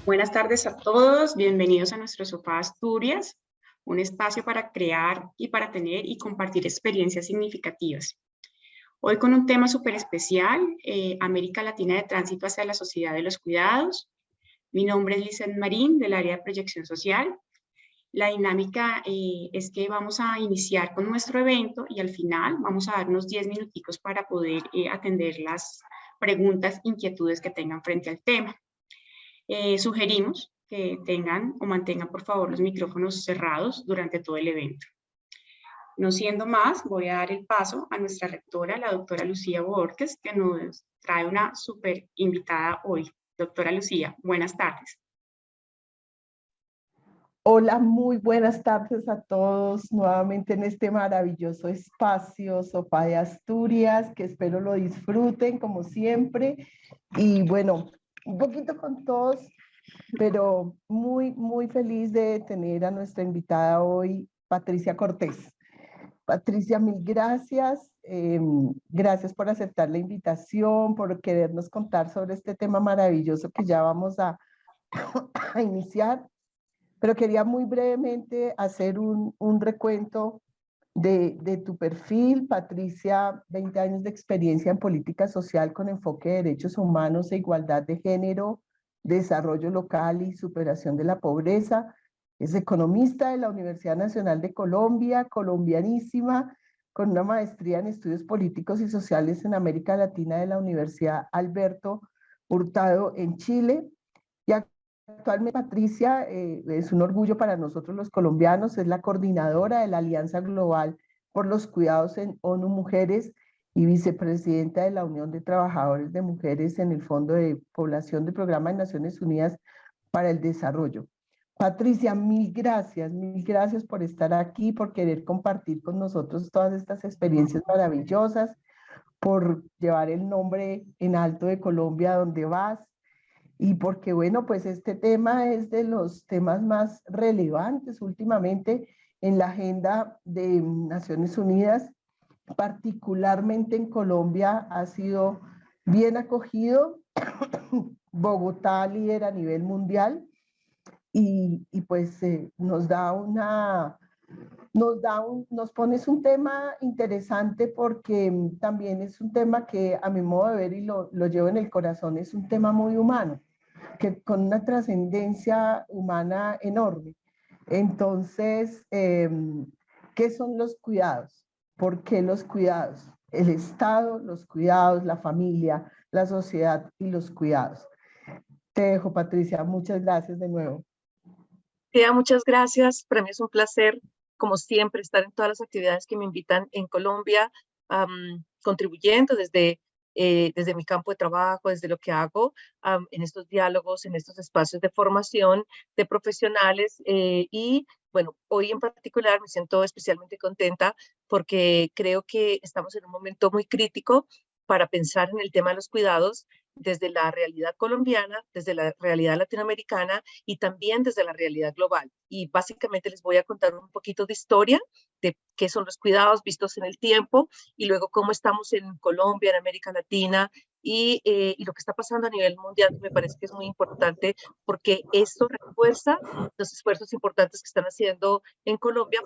Buenas tardes a todos, bienvenidos a nuestro Sofá Asturias, un espacio para crear y para tener y compartir experiencias significativas. Hoy con un tema súper especial, América Latina de Tránsito hacia la Sociedad de los Cuidados. Mi nombre es Lizeth Marín, del área de Proyección Social. La dinámica es que vamos a iniciar con nuestro evento y al final vamos a dar unos 10 minuticos para poder atender las preguntas, inquietudes que tengan frente al tema. Sugerimos que tengan o mantengan por favor los micrófonos cerrados durante todo el evento. No siendo más, voy a dar el paso a nuestra rectora, la doctora Lucía Borges, que nos trae una súper invitada hoy. Doctora Lucía, buenas tardes. Hola, muy buenas tardes a todos nuevamente en este maravilloso espacio Sofá de Asturias, que espero lo disfruten como siempre. Y bueno, un poquito con todos, pero muy feliz de tener a nuestra invitada hoy, Patricia Cortés. Patricia, mil gracias. Gracias por aceptar la invitación, por querernos contar sobre este tema maravilloso que ya vamos a iniciar. Pero quería muy brevemente hacer un recuento de tu perfil. Patricia, 20 años de experiencia en política social con enfoque de derechos humanos e igualdad de género, desarrollo local y superación de la pobreza. Es economista de la Universidad Nacional de Colombia, colombianísima, con una maestría en estudios políticos y sociales en América Latina de la Universidad Alberto Hurtado en Chile. Y actualmente Patricia es un orgullo para nosotros los colombianos, es la coordinadora de la Alianza Global por los Cuidados en ONU Mujeres y vicepresidenta de la Unión de Trabajadores de Mujeres en el Fondo de Población del Programa de Naciones Unidas para el Desarrollo. Patricia, mil gracias por estar aquí, por querer compartir con nosotros todas estas experiencias maravillosas, por llevar el nombre en alto de Colombia donde vas. Y porque, bueno, pues este tema es de los temas más relevantes últimamente en la agenda de Naciones Unidas, particularmente en Colombia ha sido bien acogido. Bogotá líder a nivel mundial y pues nos pones un tema interesante porque también es un tema que a mi modo de ver y lo llevo en el corazón, es un tema muy humano, que con una trascendencia humana enorme. Entonces, ¿qué son los cuidados? ¿Por qué los cuidados? El Estado, los cuidados, la familia, la sociedad y los cuidados. Te dejo, Patricia. Muchas gracias de nuevo. Tía, muchas gracias. Para mí es un placer, como siempre, estar en todas las actividades que me invitan en Colombia, contribuyendo desde mi campo de trabajo, desde lo que hago en estos diálogos, en estos espacios de formación de profesionales. Y bueno, hoy en particular me siento especialmente contenta porque creo que estamos en un momento muy crítico para pensar en el tema de los cuidados desde la realidad colombiana, desde la realidad latinoamericana y también desde la realidad global. Y básicamente les voy a contar un poquito de historia de qué son los cuidados vistos en el tiempo y luego cómo estamos en Colombia, en América Latina y lo que está pasando a nivel mundial, que me parece que es muy importante porque esto refuerza los esfuerzos importantes que están haciendo en Colombia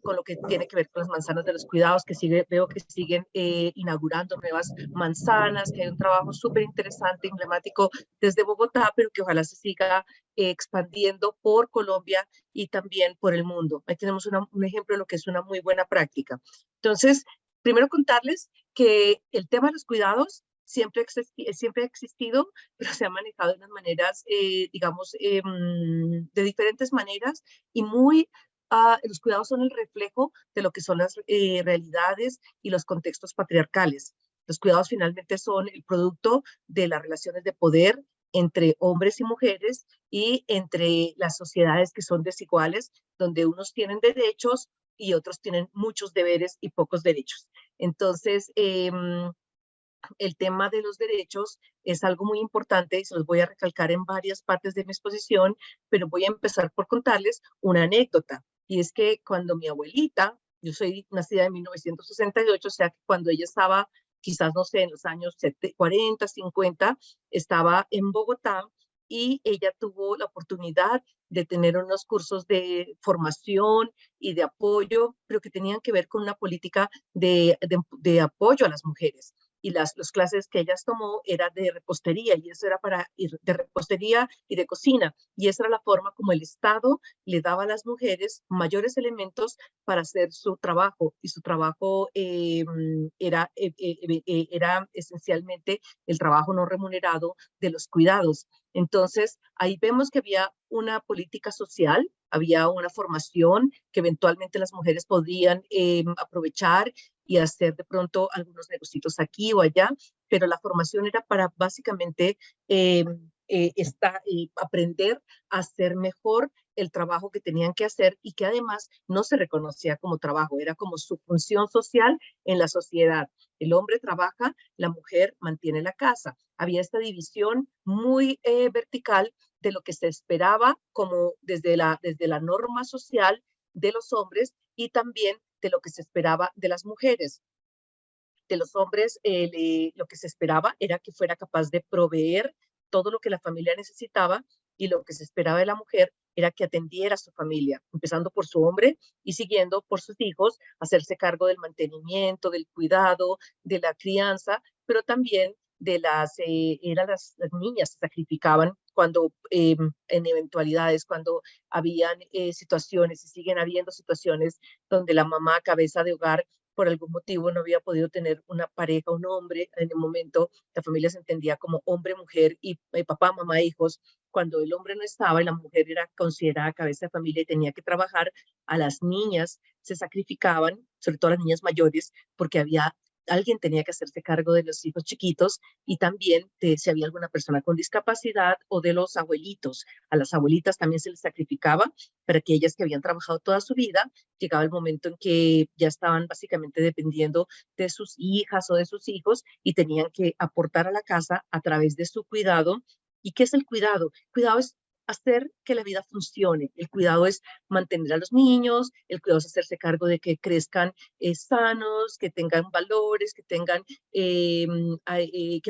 con lo que tiene que ver con las manzanas de los cuidados, veo que siguen inaugurando nuevas manzanas, que hay un trabajo súper interesante, emblemático desde Bogotá, pero que ojalá se siga expandiendo por Colombia y también por el mundo. Ahí tenemos un ejemplo de lo que es una muy buena práctica. Entonces, primero contarles que el tema de los cuidados siempre ha existido, pero se ha manejado de unas maneras, digamos, de diferentes maneras y los cuidados son el reflejo de lo que son las realidades y los contextos patriarcales. Los cuidados finalmente son el producto de las relaciones de poder entre hombres y mujeres y entre las sociedades que son desiguales, donde unos tienen derechos y otros tienen muchos deberes y pocos derechos. Entonces, el tema de los derechos es algo muy importante y se los voy a recalcar en varias partes de mi exposición, pero voy a empezar por contarles una anécdota. Y es que cuando mi abuelita, yo soy nacida en 1968, o sea que cuando ella estaba quizás, no sé, en los años 40, 50, estaba en Bogotá y ella tuvo la oportunidad de tener unos cursos de formación y de apoyo, pero que tenían que ver con una política de apoyo a las mujeres. Y las clases que ellas tomó era de repostería, y eso era para ir de repostería y de cocina. Y esa era la forma como el Estado le daba a las mujeres mayores elementos para hacer su trabajo. Y su trabajo era esencialmente el trabajo no remunerado de los cuidados. Entonces, ahí vemos que había una política social, había una formación que eventualmente las mujeres podían aprovechar y hacer de pronto algunos negocios aquí o allá, pero la formación era para básicamente aprender a hacer mejor el trabajo que tenían que hacer y que además no se reconocía como trabajo, era como su función social en la sociedad. El hombre trabaja, la mujer mantiene la casa. Había esta división muy vertical de lo que se esperaba como desde la norma social de los hombres y también de lo que se esperaba de las mujeres. De los hombres, lo que se esperaba era que fuera capaz de proveer todo lo que la familia necesitaba, y lo que se esperaba de la mujer era que atendiera a su familia, empezando por su hombre y siguiendo por sus hijos, hacerse cargo del mantenimiento, del cuidado, de la crianza, pero también de las niñas se sacrificaban cuando en eventualidades, cuando habían situaciones, y siguen habiendo situaciones donde la mamá, cabeza de hogar, por algún motivo no había podido tener una pareja, un hombre. En el momento la familia se entendía como hombre, mujer y papá, mamá, hijos. Cuando el hombre no estaba y la mujer era considerada cabeza de familia y tenía que trabajar, a las niñas se sacrificaban, sobre todo las niñas mayores, porque alguien tenía que hacerse cargo de los hijos chiquitos, y también si había alguna persona con discapacidad o de los abuelitos. A las abuelitas también se les sacrificaba para que ellas, que habían trabajado toda su vida, llegaba el momento en que ya estaban básicamente dependiendo de sus hijas o de sus hijos y tenían que aportar a la casa a través de su cuidado. ¿Y qué es el cuidado? El cuidado es hacer que la vida funcione. El cuidado es mantener a los niños, el cuidado es hacerse cargo de que crezcan sanos, que tengan valores, que tengan, que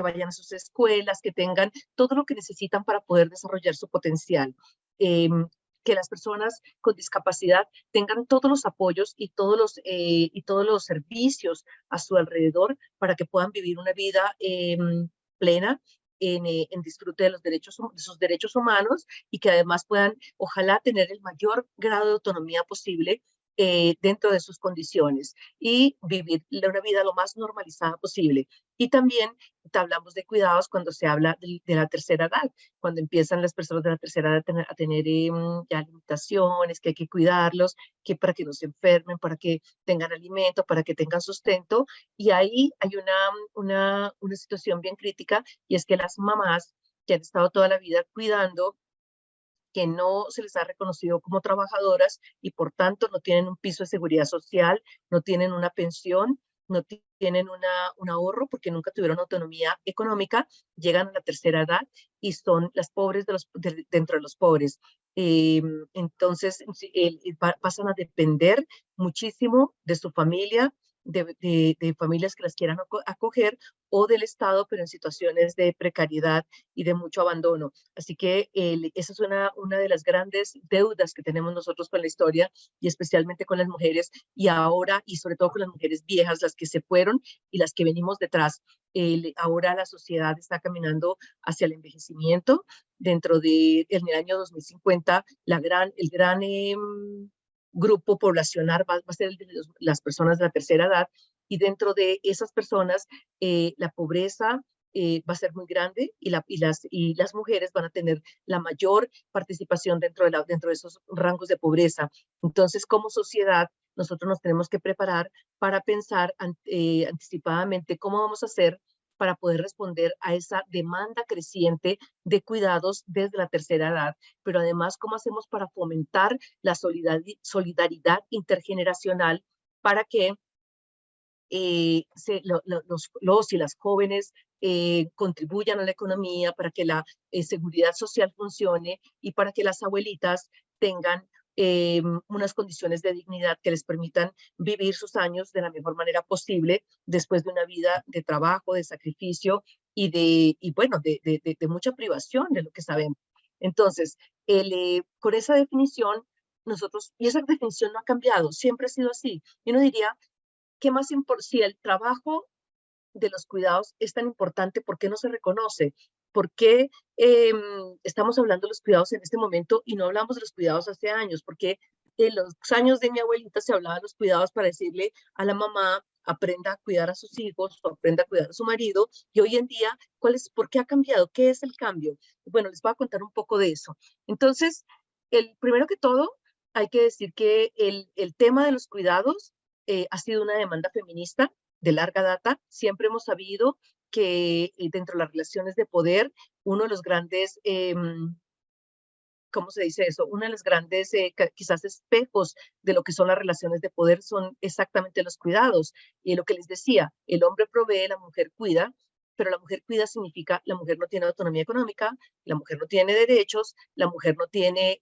vayan a sus escuelas, que tengan todo lo que necesitan para poder desarrollar su potencial. Que las personas con discapacidad tengan todos los apoyos y todos los servicios a su alrededor para que puedan vivir una vida plena en disfrute de sus derechos humanos, y que además puedan, ojalá, tener el mayor grado de autonomía posible dentro de sus condiciones y vivir una vida lo más normalizada posible. Y también hablamos de cuidados cuando se habla de la tercera edad, cuando empiezan las personas de la tercera edad a tener ya limitaciones, que hay que cuidarlos, que para que no se enfermen, para que tengan alimento, para que tengan sustento. Y ahí hay una situación bien crítica, y es que las mamás que han estado toda la vida cuidando, que no se les ha reconocido como trabajadoras y por tanto no tienen un piso de seguridad social, no tienen una pensión, no tienen un ahorro porque nunca tuvieron autonomía económica, llegan a la tercera edad y son las pobres dentro de los pobres. Entonces pasan a depender muchísimo de su familia, de familias que las quieran acoger, o del Estado, pero en situaciones de precariedad y de mucho abandono. Así que esa es una de las grandes deudas que tenemos nosotros con la historia, y especialmente con las mujeres, y ahora, y sobre todo con las mujeres viejas, las que se fueron y las que venimos detrás. Ahora la sociedad está caminando hacia el envejecimiento. En el año 2050, el gran grupo poblacional va a ser las personas de la tercera edad, y dentro de esas personas la pobreza va a ser muy grande, y las mujeres van a tener la mayor participación dentro de esos rangos de pobreza. Entonces, como sociedad, nosotros nos tenemos que preparar para pensar anticipadamente cómo vamos a hacer para poder responder a esa demanda creciente de cuidados desde la tercera edad, pero además cómo hacemos para fomentar la solidaridad intergeneracional para que los y las jóvenes contribuyan a la economía, para que la seguridad social funcione, y para que las abuelitas tengan unas condiciones de dignidad que les permitan vivir sus años de la mejor manera posible después de una vida de trabajo, de sacrificio y bueno, de mucha privación de lo que sabemos. Entonces, con esa definición, nosotros, y esa definición no ha cambiado, siempre ha sido así. Y uno diría, ¿qué más importante? Si el trabajo de los cuidados es tan importante, ¿por qué no se reconoce? ¿Por qué estamos hablando de los cuidados en este momento y no hablamos de los cuidados hace años? Porque en los años de mi abuelita se hablaba de los cuidados para decirle a la mamá, aprenda a cuidar a sus hijos o aprenda a cuidar a su marido. Y hoy en día, ¿por qué ha cambiado? ¿Qué es el cambio? Bueno, les voy a contar un poco de eso. Entonces, primero que todo, hay que decir que el tema de los cuidados ha sido una demanda feminista de larga data. Siempre hemos sabido que dentro de las relaciones de poder, uno de los grandes, ¿cómo se dice eso? Uno de los grandes, quizás espejos de lo que son las relaciones de poder son exactamente los cuidados. Y lo que les decía, el hombre provee, la mujer cuida, pero la mujer cuida significa la mujer no tiene autonomía económica, la mujer no tiene derechos, la mujer no tiene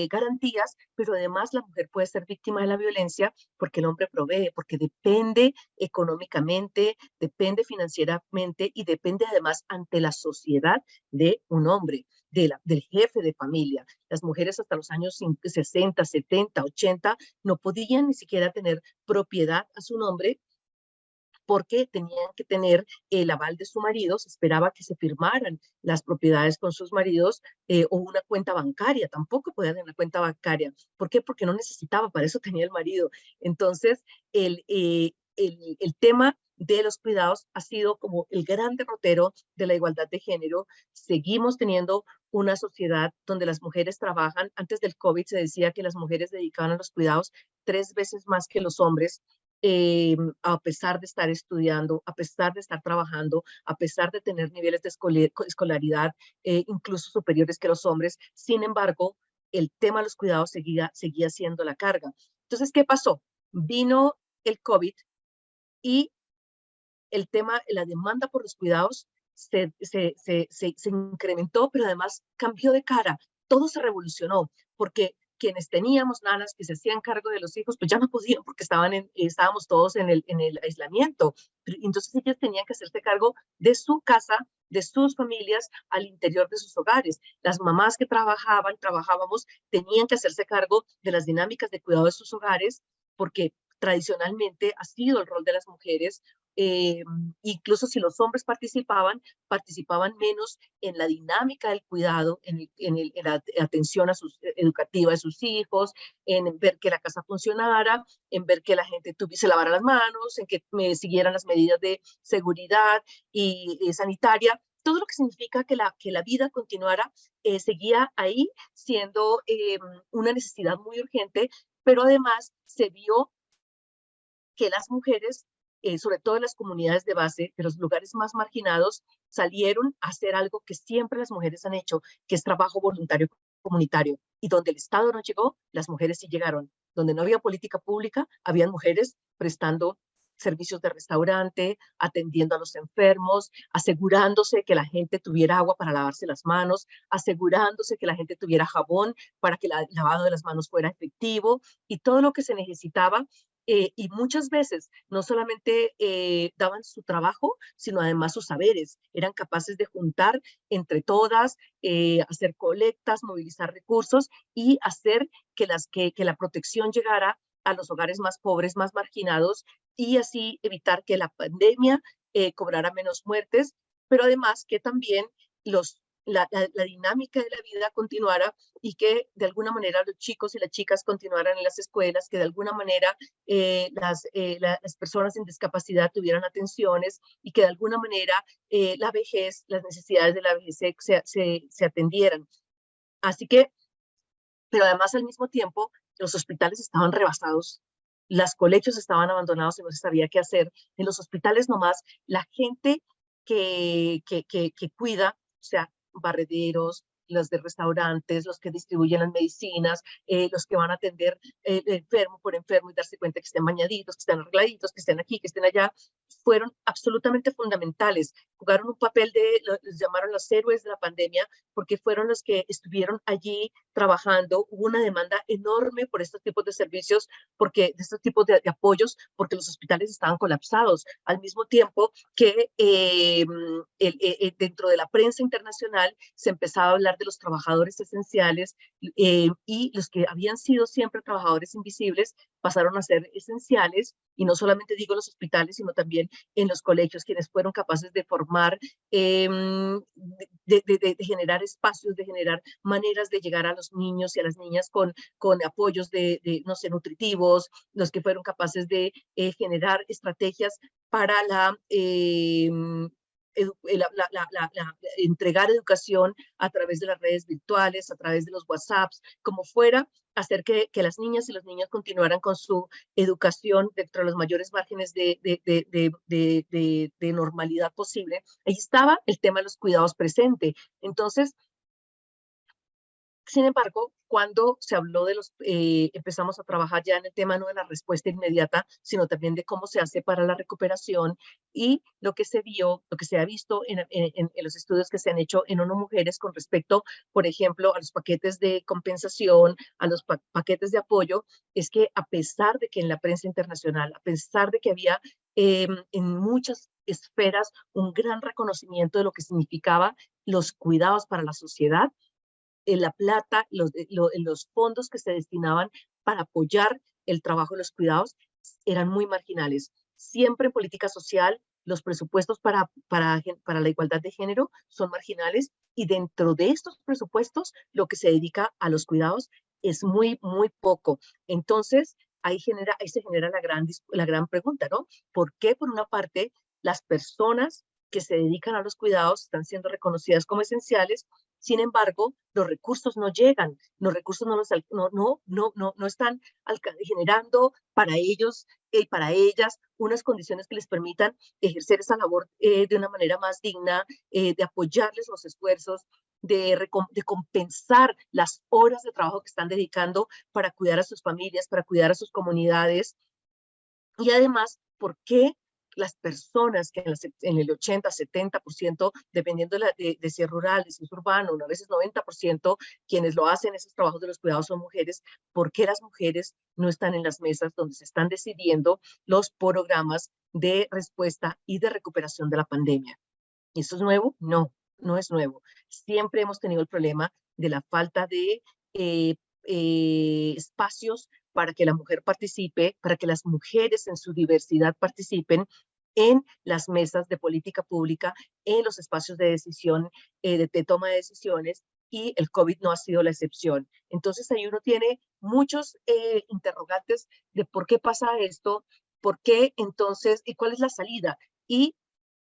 garantías, pero además la mujer puede ser víctima de la violencia porque el hombre provee, porque depende económicamente, depende financieramente y depende además ante la sociedad de un hombre, del jefe de familia. Las mujeres hasta los años 60, 70, 80 no podían ni siquiera tener propiedad a su nombre porque tenían que tener el aval de su marido, se esperaba que se firmaran las propiedades con sus maridos o una cuenta bancaria, tampoco podían tener una cuenta bancaria. ¿Por qué? Porque no necesitaba, para eso tenía el marido. Entonces, el tema de los cuidados ha sido como el gran derrotero de la igualdad de género. Seguimos teniendo una sociedad donde las mujeres trabajan. Antes del COVID se decía que las mujeres dedicaban a los cuidados 3 veces más que los hombres. A pesar de estar estudiando, a pesar de estar trabajando, a pesar de tener niveles de escolaridad incluso superiores que los hombres. Sin embargo, el tema de los cuidados seguía siendo la carga. Entonces, ¿qué pasó? Vino el COVID y el tema, la demanda por los cuidados se incrementó, pero además cambió de cara. Todo se revolucionó, porque quienes teníamos nanas que se hacían cargo de los hijos, pues ya no podían porque estábamos todos en el aislamiento. Entonces ellas tenían que hacerse cargo de su casa, de sus familias, al interior de sus hogares. Las mamás que trabajábamos, tenían que hacerse cargo de las dinámicas de cuidado de sus hogares, porque tradicionalmente ha sido el rol de las mujeres. Incluso si los hombres participaban menos en la dinámica del cuidado, en la atención educativa de sus hijos, en ver que la casa funcionara, en ver que la gente se lavara las manos, en que siguieran las medidas de seguridad y sanitaria. Todo lo que significa que la vida continuara seguía ahí siendo una necesidad muy urgente, pero además se vio que las mujeres, sobre todo en las comunidades de base, de los lugares más marginados, salieron a hacer algo que siempre las mujeres han hecho, que es trabajo voluntario comunitario. Y donde el Estado no llegó, las mujeres sí llegaron. Donde no había política pública, habían mujeres prestando servicios de restaurante, atendiendo a los enfermos, asegurándose que la gente tuviera agua para lavarse las manos, asegurándose que la gente tuviera jabón para que el lavado de las manos fuera efectivo y todo lo que se necesitaba. Y muchas veces no solamente daban su trabajo, sino además sus saberes. Eran capaces de juntar entre todas, hacer colectas, movilizar recursos y hacer que la protección llegara a los hogares más pobres, más marginados, y así evitar que la pandemia cobrara menos muertes, pero además que también la dinámica de la vida continuara y que de alguna manera los chicos y las chicas continuaran en las escuelas, que de alguna manera las personas sin discapacidad tuvieran atenciones y que de alguna manera la vejez, las necesidades de la vejez se atendieran. Así que, pero además al mismo tiempo, los hospitales estaban rebasados, las colegios estaban abandonados y no se sabía qué hacer. En los hospitales nomás, la gente que cuida, o sea, barrederos, los de restaurantes, los que distribuyen las medicinas, los que van a atender enfermo por enfermo y darse cuenta que estén bañaditos, que estén arregladitos, que estén aquí, que estén allá, fueron absolutamente fundamentales. Jugaron un papel les llamaron los héroes de la pandemia, porque fueron los que estuvieron allí trabajando. Hubo una demanda enorme por estos tipos de servicios, de estos tipos de apoyos, porque los hospitales estaban colapsados, al mismo tiempo que dentro de la prensa internacional se empezaba a hablar de los trabajadores esenciales, y los que habían sido siempre trabajadores invisibles pasaron a ser esenciales, y no solamente digo en los hospitales, sino también en los colegios, quienes fueron capaces de formar, de generar espacios, de generar maneras de llegar a los niños y a las niñas con apoyos no sé, nutritivos, los que fueron capaces de generar estrategias para entregar educación a través de las redes virtuales, a través de los WhatsApps, como fuera, hacer que las niñas y los niños continuaran con su educación dentro de los mayores márgenes de normalidad posible. Ahí estaba el tema de los cuidados presente. Entonces, sin embargo, cuando se habló empezamos a trabajar ya en el tema no de la respuesta inmediata, sino también de cómo se hace para la recuperación, y lo que se ha visto en los estudios que se han hecho en ONU Mujeres con respecto, por ejemplo, a los paquetes de compensación, a los paquetes de apoyo, es que a pesar de que en la prensa internacional, a pesar de que había en muchas esferas un gran reconocimiento de lo que significaba los cuidados para la sociedad, la plata, los fondos que se destinaban para apoyar el trabajo de los cuidados eran muy marginales. Siempre en política social, los presupuestos para la igualdad de género son marginales, y dentro de estos presupuestos lo que se dedica a los cuidados es muy, muy poco. Entonces, ahí se genera la gran pregunta, ¿no? ¿Por qué, por una parte, las personas que se dedican a los cuidados están siendo reconocidas como esenciales? Sin embargo, los recursos no llegan, los recursos no están generando para ellos y para ellas unas condiciones que les permitan ejercer esa labor de una manera más digna, de apoyarles los esfuerzos, de compensar las horas de trabajo que están dedicando para cuidar a sus familias, para cuidar a sus comunidades. Y además, ¿por qué las personas que en el 80, 70%, dependiendo de si es rural, de si es urbano, a veces 90%, quienes lo hacen esos trabajos de los cuidados son mujeres? ¿Por qué las mujeres no están en las mesas donde se están decidiendo los programas de respuesta y de recuperación de la pandemia? ¿Y eso es nuevo? No, no es nuevo. Siempre hemos tenido el problema de la falta de espacios para que la mujer participe, para que las mujeres en su diversidad participen en las mesas de política pública, en los espacios de decisión, de toma de decisiones, y el COVID no ha sido la excepción. Entonces ahí uno tiene muchos interrogantes de por qué pasa esto, por qué entonces, y cuál es la salida. Y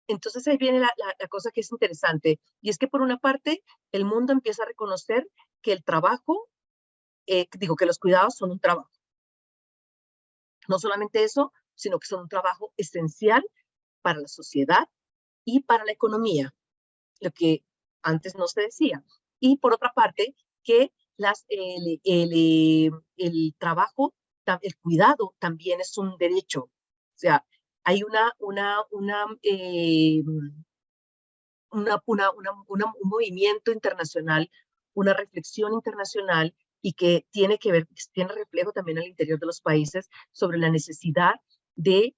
entonces ahí viene la cosa que es interesante, y es que por una parte el mundo empieza a reconocer que el trabajo, que los cuidados son un trabajo. No solamente eso, sino que son un trabajo esencial para la sociedad y para la economía, lo que antes no se decía. Y por otra parte, que el trabajo, el cuidado también es un derecho. O sea, hay un movimiento internacional, una reflexión internacional, y que tiene reflejo también al interior de los países sobre la necesidad de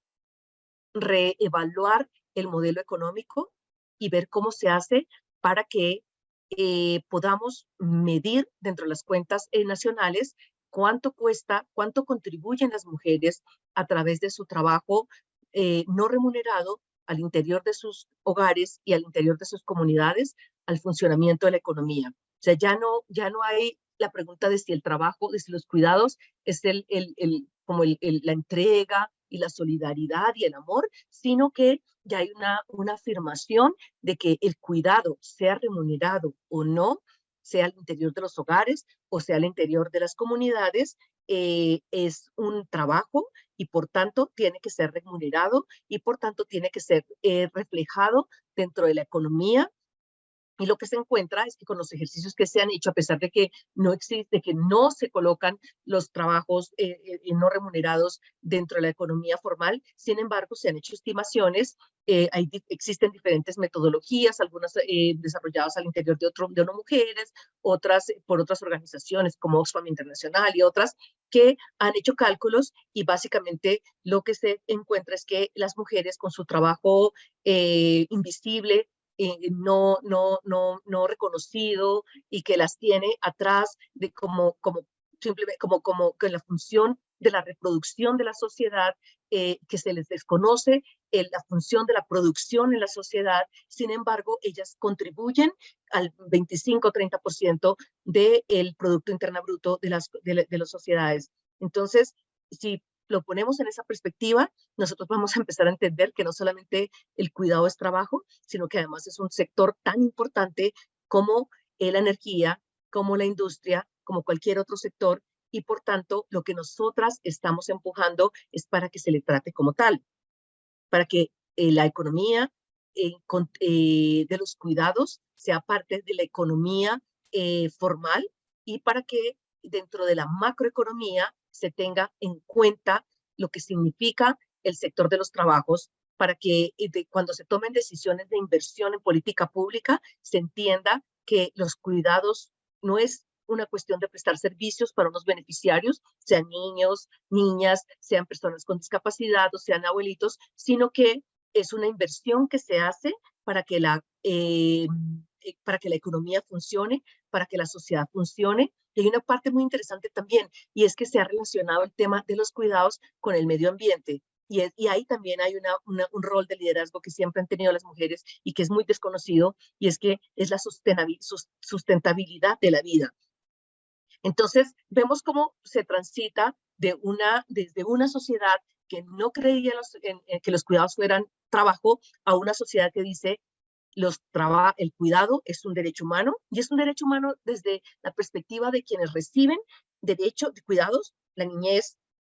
reevaluar el modelo económico y ver cómo se hace para que podamos medir dentro de las cuentas nacionales cuánto cuesta, cuánto contribuyen las mujeres a través de su trabajo no remunerado al interior de sus hogares y al interior de sus comunidades al funcionamiento de la economía. O sea, ya no hay la pregunta de si el trabajo, de si los cuidados es como la entrega y la solidaridad y el amor, sino que ya hay una afirmación de que el cuidado, sea remunerado o no, sea al interior de los hogares o sea al interior de las comunidades, es un trabajo, y por tanto tiene que ser remunerado, y por tanto tiene que ser reflejado dentro de la economía Y lo que se encuentra es que con los ejercicios que se han hecho, a pesar de que no existe, que no se colocan los trabajos no remunerados dentro de la economía formal, sin embargo, se han hecho estimaciones. Existen diferentes metodologías, algunas desarrolladas al interior de ONU Mujeres, otras por otras organizaciones como Oxfam Internacional y otras, que han hecho cálculos y básicamente lo que se encuentra es que las mujeres con su trabajo invisible, no reconocido y que las tiene atrás de simplemente como que la función de la reproducción de la sociedad, que se les desconoce la función de la producción en la sociedad. Sin embargo, ellas contribuyen al 25-30% del Producto Interno Bruto de las sociedades. Entonces, si lo ponemos en esa perspectiva, nosotros vamos a empezar a entender que no solamente el cuidado es trabajo, sino que además es un sector tan importante como la energía, como la industria, como cualquier otro sector, y por tanto lo que nosotras estamos empujando es para que se le trate como tal, para que la economía de los cuidados sea parte de la economía formal, y para que dentro de la macroeconomía se tenga en cuenta lo que significa el sector de los trabajos, para que cuando se tomen decisiones de inversión en política pública se entienda que los cuidados no es una cuestión de prestar servicios para unos beneficiarios, sean niños, niñas, sean personas con discapacidad o sean abuelitos, sino que es una inversión que se hace para que la economía funcione, para que la sociedad funcione. Y hay una parte muy interesante también, y es que se ha relacionado el tema de los cuidados con el medio ambiente. Y ahí también hay un rol de liderazgo que siempre han tenido las mujeres y que es muy desconocido, y es que es la sustentabilidad de la vida. Entonces, vemos cómo se transita desde una sociedad que no creía que los cuidados fueran trabajo, a una sociedad que dice el cuidado es un derecho humano, y es un derecho humano desde la perspectiva de quienes reciben derecho de cuidados, la niñez,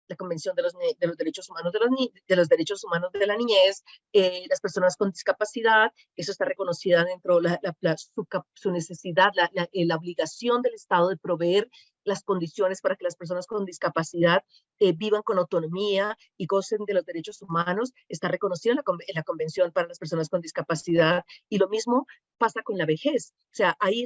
la Convención de los Derechos Humanos de los Derechos Humanos de la Niñez, las personas con discapacidad. Eso está reconocida dentro de su necesidad, la obligación del Estado de proveer las condiciones para que las personas con discapacidad vivan con autonomía y gocen de los derechos humanos. Está reconocido en la Convención para las personas con discapacidad, y lo mismo pasa con la vejez. O sea, hay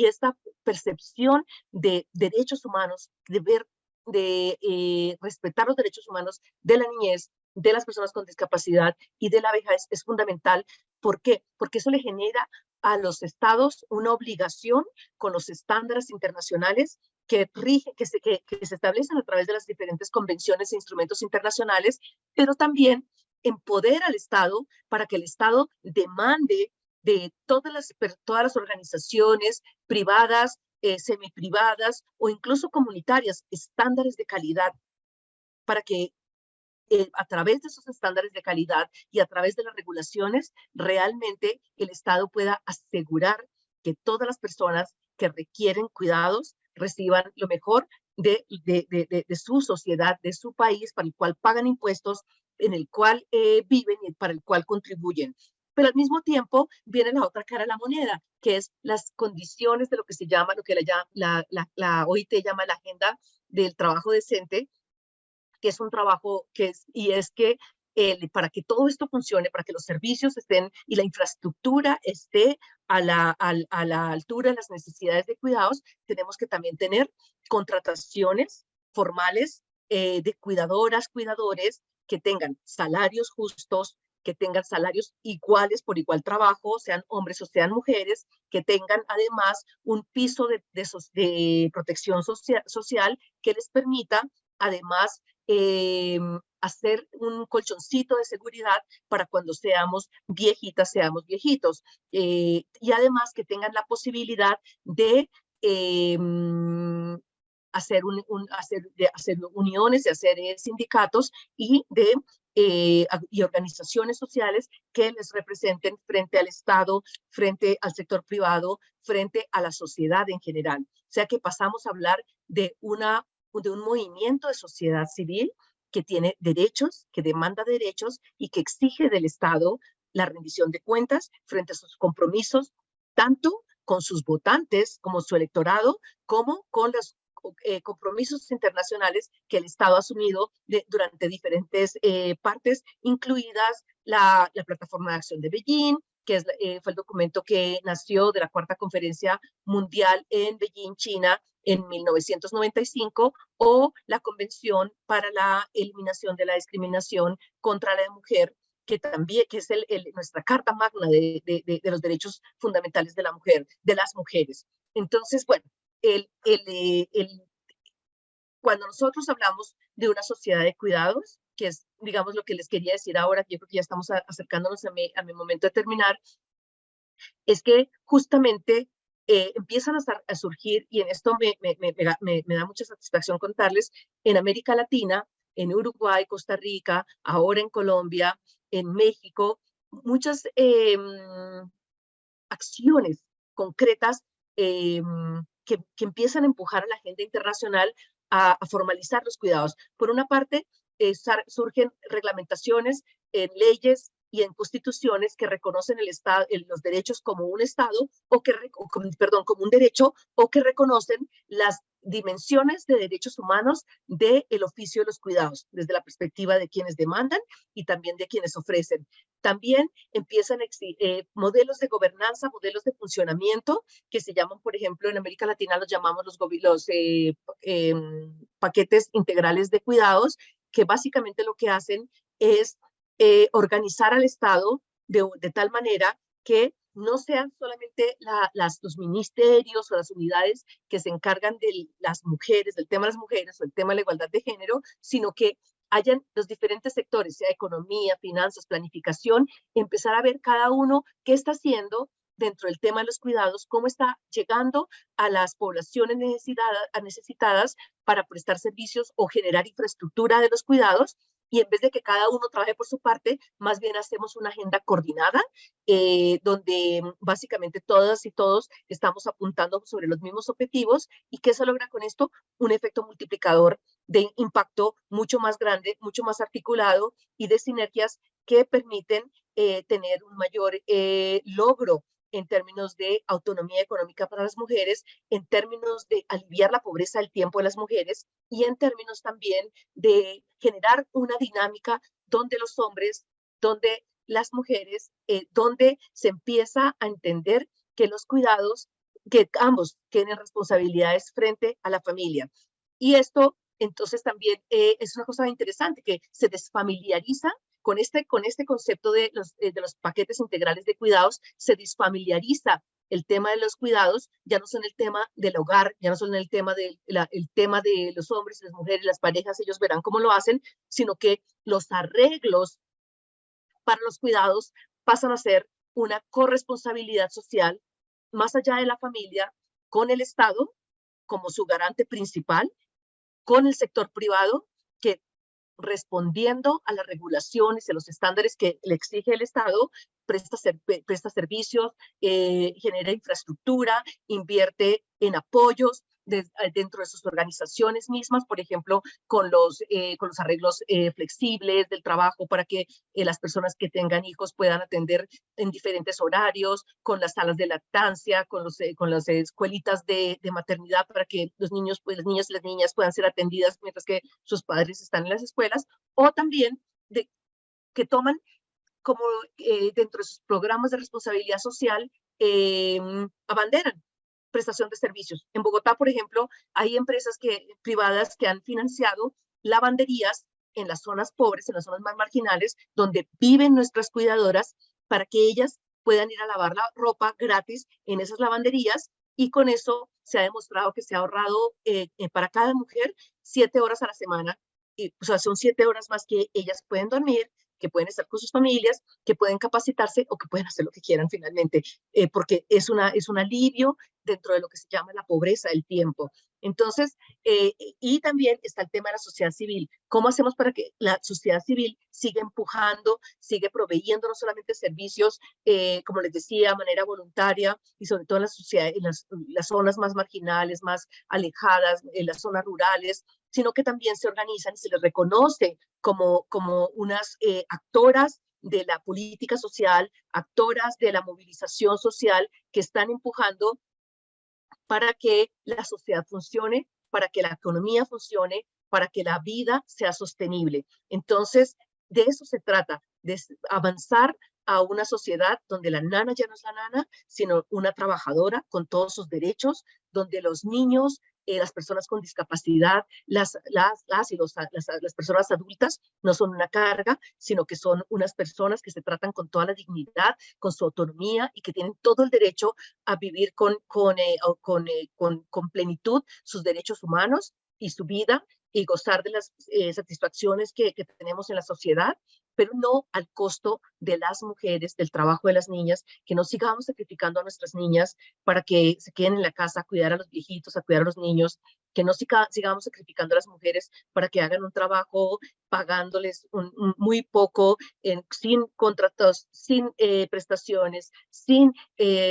esta percepción de derechos humanos, de respetar los derechos humanos de la niñez, de las personas con discapacidad y de la vejez es fundamental. ¿Por qué? Porque eso le genera a los estados una obligación con los estándares internacionales que se establecen a través de las diferentes convenciones e instrumentos internacionales, pero también empodera al Estado para que el Estado demande de todas las organizaciones privadas, semiprivadas o incluso comunitarias, estándares de calidad, para que a través de esos estándares de calidad y a través de las regulaciones, realmente el Estado pueda asegurar que todas las personas que requieren cuidados reciban lo mejor de su sociedad, de su país, para el cual pagan impuestos, en el cual viven y para el cual contribuyen. Pero al mismo tiempo viene la otra cara de la moneda, que es las condiciones de lo que se llama, lo que la OIT llama la Agenda del Trabajo Decente, que es un trabajo para que todo esto funcione, para que los servicios estén y la infraestructura esté a la altura de las necesidades de cuidados, tenemos que también tener contrataciones formales de cuidadoras, cuidadores, que tengan salarios justos, que tengan salarios iguales por igual trabajo, sean hombres o sean mujeres, que tengan además un piso de protección social que les permita además hacer un colchoncito de seguridad para cuando seamos viejitas, seamos viejitos, y además que tengan la posibilidad de hacer uniones, de hacer sindicatos y organizaciones sociales que les representen frente al Estado, frente al sector privado, frente a la sociedad en general. O sea que pasamos a hablar de un movimiento de sociedad civil que tiene derechos, que demanda derechos y que exige del Estado la rendición de cuentas frente a sus compromisos tanto con sus votantes, como su electorado, como con los compromisos internacionales que el Estado ha asumido durante diferentes partes, incluidas la Plataforma de Acción de Beijing, que fue el documento que nació de la Cuarta Conferencia Mundial en Beijing, China, en 1995, o la Convención para la Eliminación de la Discriminación contra la Mujer, que también que es nuestra Carta Magna de los derechos fundamentales de la mujer, de las mujeres. Entonces, bueno, cuando nosotros hablamos de una sociedad de cuidados, que es, digamos, lo que les quería decir ahora, que yo creo que ya estamos acercándonos a mi momento de terminar, es que justamente empiezan a surgir, y en esto me da mucha satisfacción contarles, en América Latina, en Uruguay, Costa Rica, ahora en Colombia, en México, muchas acciones concretas que empiezan a empujar a la agenda internacional a formalizar los cuidados. Por una parte, surgen reglamentaciones en leyes y en constituciones que reconocen los derechos como un Estado, como un derecho, o que reconocen las dimensiones de derechos humanos del oficio de los cuidados, desde la perspectiva de quienes demandan y también de quienes ofrecen. También empiezan modelos de gobernanza, modelos de funcionamiento, que se llaman, por ejemplo, en América Latina los llamamos los paquetes integrales de cuidados, que básicamente lo que hacen es organizar al Estado de tal manera que no sean solamente los ministerios o las unidades que se encargan de las mujeres, del tema de las mujeres o el tema de la igualdad de género, sino que hayan los diferentes sectores, sea economía, finanzas, planificación, empezar a ver cada uno qué está haciendo dentro del tema de los cuidados, cómo está llegando a las poblaciones necesitadas para prestar servicios o generar infraestructura de los cuidados, y en vez de que cada uno trabaje por su parte, más bien hacemos una agenda coordinada, donde básicamente todas y todos estamos apuntando sobre los mismos objetivos. ¿Y qué se logra con esto? Un efecto multiplicador de impacto mucho más grande, mucho más articulado, y de sinergias que permiten tener un mayor logro en términos de autonomía económica para las mujeres, en términos de aliviar la pobreza del tiempo de las mujeres, y en términos también de generar una dinámica donde los hombres, donde las mujeres, donde se empieza a entender que los cuidados, que ambos tienen responsabilidades frente a la familia. Y esto entonces también es una cosa interesante, que se desfamiliariza con este concepto de los paquetes integrales de cuidados, se desfamiliariza el tema de los cuidados, ya no son el tema del hogar, ya no son el tema de los hombres y las mujeres, las parejas, ellos verán cómo lo hacen, sino que los arreglos para los cuidados pasan a ser una corresponsabilidad social más allá de la familia, con el Estado como su garante principal, con el sector privado, que respondiendo a las regulaciones y a los estándares que le exige el Estado, presta servicios, genera infraestructura, invierte en apoyos dentro de sus organizaciones mismas, por ejemplo, con los arreglos flexibles del trabajo para que las personas que tengan hijos puedan atender en diferentes horarios, con las salas de lactancia, con las escuelitas de maternidad para que los niños y las niñas puedan ser atendidas mientras que sus padres están en las escuelas, o también que toman como dentro de sus programas de responsabilidad social, abanderan prestación de servicios. En Bogotá, por ejemplo, hay empresas privadas que han financiado lavanderías en las zonas pobres, en las zonas más marginales, donde viven nuestras cuidadoras, para que ellas puedan ir a lavar la ropa gratis en esas lavanderías, y con eso se ha demostrado que se ha ahorrado para cada mujer 7 horas a la semana, y, o sea, son 7 horas más que ellas pueden dormir, que pueden estar con sus familias, que pueden capacitarse o que pueden hacer lo que quieran finalmente, porque es un alivio dentro de lo que se llama la pobreza del tiempo. Entonces, y también está el tema de la sociedad civil. ¿Cómo hacemos para que la sociedad civil siga empujando, siga proveyendo no solamente servicios, como les decía, de manera voluntaria, y sobre todo en las zonas más marginales, más alejadas, en las zonas rurales, sino que también se organizan y se les reconoce como unas actoras de la política social, actoras de la movilización social que están empujando para que la sociedad funcione, para que la economía funcione, para que la vida sea sostenible. Entonces, de eso se trata, de avanzar a una sociedad donde la nana ya no es la nana, sino una trabajadora con todos sus derechos, donde los niños, las personas con discapacidad, las personas adultas no son una carga, sino que son unas personas que se tratan con toda la dignidad, con su autonomía y que tienen todo el derecho a vivir con plenitud sus derechos humanos y su vida y gozar de las satisfacciones que tenemos en la sociedad, pero no al costo de las mujeres, del trabajo de las niñas, que no sigamos sacrificando a nuestras niñas para que se queden en la casa a cuidar a los viejitos, a cuidar a los niños, que no sigamos sacrificando a las mujeres para que hagan un trabajo pagándoles muy poco, sin contratos, sin prestaciones, sin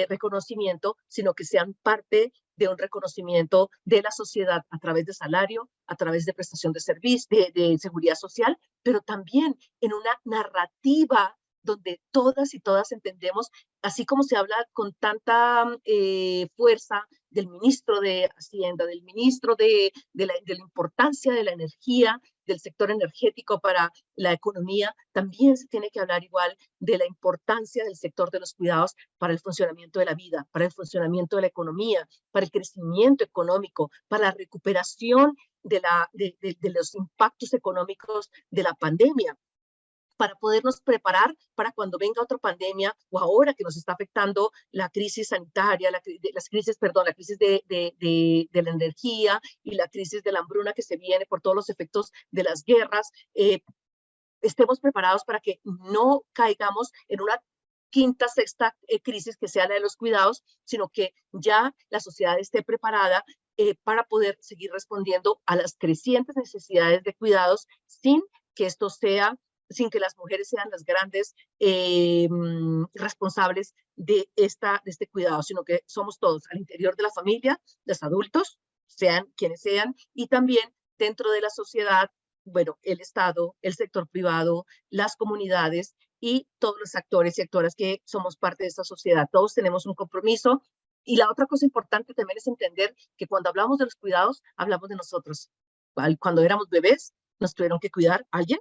reconocimiento, sino que sean parte de un reconocimiento de la sociedad a través de salario, a través de prestación de servicio, de seguridad social, pero también en una narrativa donde todas y todas entendemos, así como se habla con tanta fuerza del ministro de Hacienda, del ministro de la importancia de la energía, del sector energético para la economía, también se tiene que hablar igual de la importancia del sector de los cuidados para el funcionamiento de la vida, para el funcionamiento de la economía, para el crecimiento económico, para la recuperación de los impactos económicos de la pandemia, para podernos preparar para cuando venga otra pandemia o ahora que nos está afectando la crisis sanitaria, la crisis de la energía y la crisis de la hambruna que se viene por todos los efectos de las guerras, estemos preparados para que no caigamos en una quinta, sexta crisis que sea la de los cuidados, sino que ya la sociedad esté preparada para poder seguir respondiendo a las crecientes necesidades de cuidados sin que las mujeres sean las grandes responsables de este cuidado, sino que somos todos al interior de la familia, los adultos, sean quienes sean, y también dentro de la sociedad, bueno, el Estado, el sector privado, las comunidades y todos los actores y actoras que somos parte de esta sociedad. Todos tenemos un compromiso. Y la otra cosa importante también es entender que cuando hablamos de los cuidados, hablamos de nosotros. Cuando éramos bebés, nos tuvieron que cuidar alguien.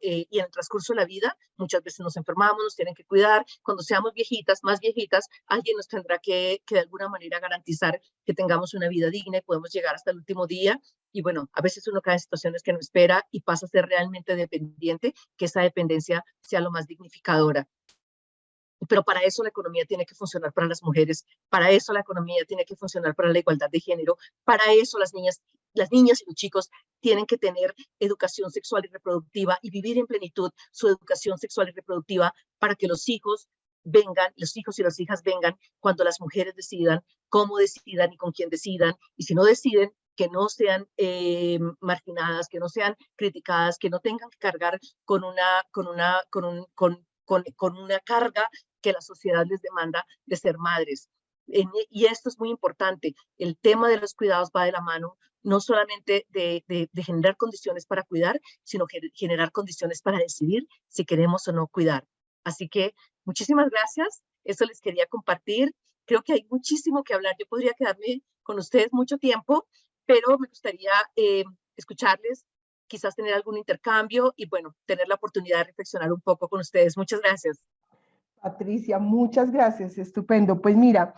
Y en el transcurso de la vida, muchas veces nos enfermamos, nos tienen que cuidar. Cuando seamos viejitas, más viejitas, alguien nos tendrá que de alguna manera garantizar que tengamos una vida digna y podemos llegar hasta el último día. Y bueno, a veces uno cae en situaciones que no espera y pasa a ser realmente dependiente, que esa dependencia sea lo más dignificadora. Pero para eso la economía tiene que funcionar para las mujeres, para eso la economía tiene que funcionar para la igualdad de género, para eso las niñas y los chicos tienen que tener educación sexual y reproductiva y vivir en plenitud su educación sexual y reproductiva para que los hijos y las hijas vengan cuando las mujeres decidan, cómo decidan y con quién decidan, y si no deciden, que no sean marginadas, que no sean criticadas, que no tengan que cargar con una carga que la sociedad les demanda de ser madres. Y esto es muy importante. El tema de los cuidados va de la mano, no solamente de generar condiciones para cuidar, sino generar condiciones para decidir si queremos o no cuidar. Así que muchísimas gracias. Eso les quería compartir. Creo que hay muchísimo que hablar. Yo podría quedarme con ustedes mucho tiempo, pero me gustaría escucharles, quizás tener algún intercambio y bueno, tener la oportunidad de reflexionar un poco con ustedes. Muchas gracias. Patricia, muchas gracias, estupendo. Pues mira,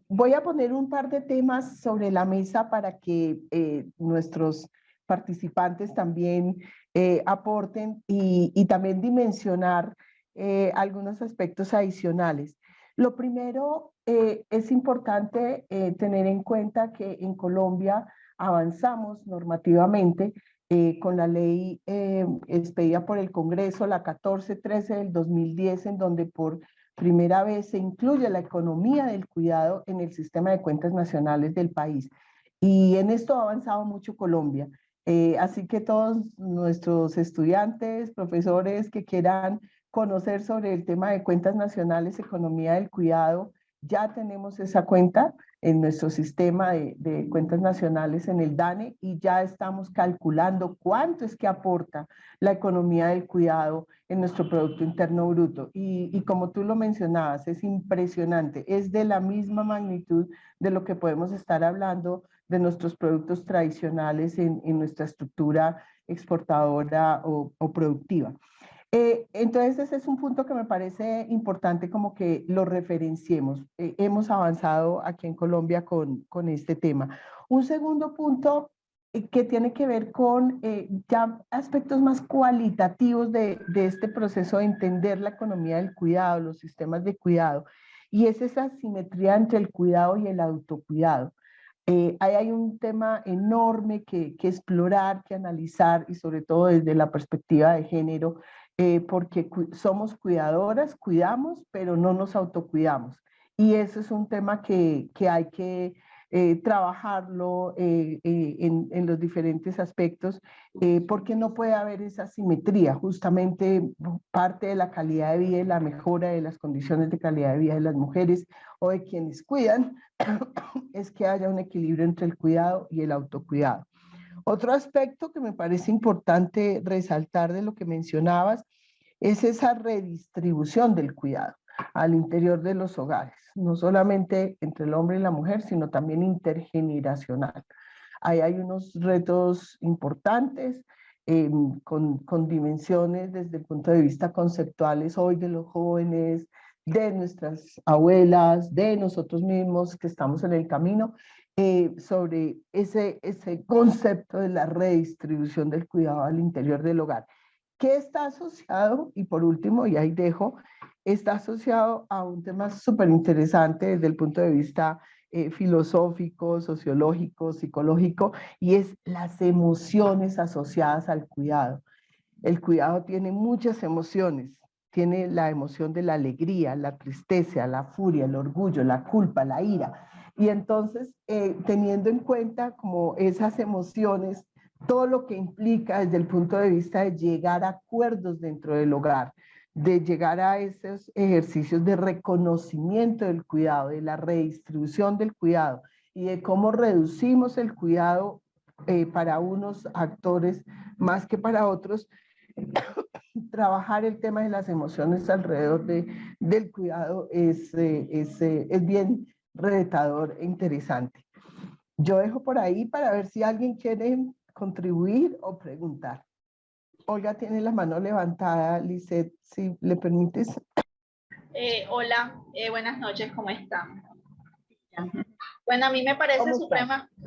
voy a poner un par de temas sobre la mesa para que nuestros participantes también aporten y también dimensionar algunos aspectos adicionales. Lo primero, es importante tener en cuenta que en Colombia avanzamos normativamente con la ley expedida por el Congreso, la 1413 del 2010, en donde por primera vez se incluye la economía del cuidado en el sistema de cuentas nacionales del país. Y en esto ha avanzado mucho Colombia. Así que todos nuestros estudiantes, profesores que quieran conocer sobre el tema de cuentas nacionales, economía del cuidado, Ya tenemos esa cuenta en nuestro sistema de cuentas nacionales en el DANE y ya estamos calculando cuánto es que aporta la economía del cuidado en nuestro Producto Interno Bruto. Y como tú lo mencionabas, es impresionante, es de la misma magnitud de lo que podemos estar hablando de nuestros productos tradicionales en nuestra estructura exportadora o productiva. Entonces ese es un punto que me parece importante como que lo referenciemos. Hemos avanzado aquí en Colombia con este tema. Un segundo punto que tiene que ver con ya aspectos más cualitativos de este proceso de entender la economía del cuidado, los sistemas de cuidado, y es esa simetría entre el cuidado y el autocuidado. Ahí hay un tema enorme que explorar, que analizar, y sobre todo desde la perspectiva de género, porque somos cuidadoras, cuidamos, pero no nos autocuidamos. Y ese es un tema que hay que trabajarlo en los diferentes aspectos, porque no puede haber esa simetría. Justamente parte de la calidad de vida y la mejora de las condiciones de calidad de vida de las mujeres o de quienes cuidan es que haya un equilibrio entre el cuidado y el autocuidado. Otro aspecto que me parece importante resaltar de lo que mencionabas es esa redistribución del cuidado al interior de los hogares, no solamente entre el hombre y la mujer, sino también intergeneracional. Ahí hay unos retos importantes con dimensiones desde el punto de vista conceptuales hoy de los jóvenes, de nuestras abuelas, de nosotros mismos que estamos en el camino, sobre ese concepto de la redistribución del cuidado al interior del hogar, que está asociado, y por último, y ahí dejo, está asociado a un tema súper interesante desde el punto de vista filosófico, sociológico, psicológico, y es las emociones asociadas al cuidado. El cuidado tiene muchas emociones. Tiene la emoción de la alegría, la tristeza, la furia, el orgullo, la culpa, la ira. Y entonces, teniendo en cuenta como esas emociones, todo lo que implica desde el punto de vista de llegar a acuerdos dentro del hogar, de llegar a esos ejercicios de reconocimiento del cuidado, de la redistribución del cuidado y de cómo reducimos el cuidado para unos actores más que para otros, trabajar el tema de las emociones alrededor del cuidado es bien retador e interesante. Yo dejo por ahí para ver si alguien quiere contribuir o preguntar. Olga tiene la mano levantada. Lisette, si le permites. Hola, buenas noches, ¿cómo están? Bueno, a mí me parece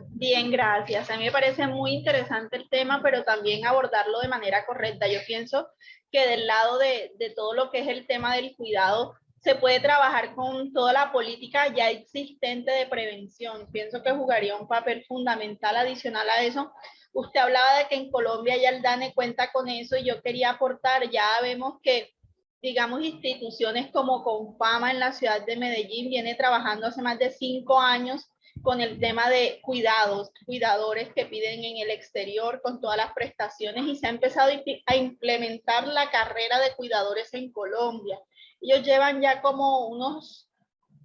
bien, gracias. A mí me parece muy interesante el tema, pero también abordarlo de manera correcta. Yo pienso que del lado de todo lo que es el tema del cuidado, se puede trabajar con toda la política ya existente de prevención. Pienso que jugaría un papel fundamental adicional a eso. Usted hablaba de que en Colombia ya el DANE cuenta con eso y yo quería aportar, ya vemos que digamos, instituciones como Confama en la ciudad de Medellín viene trabajando hace más de 5 años con el tema de cuidadores que piden en el exterior con todas las prestaciones y se ha empezado a implementar la carrera de cuidadores en Colombia. Ellos llevan ya como unos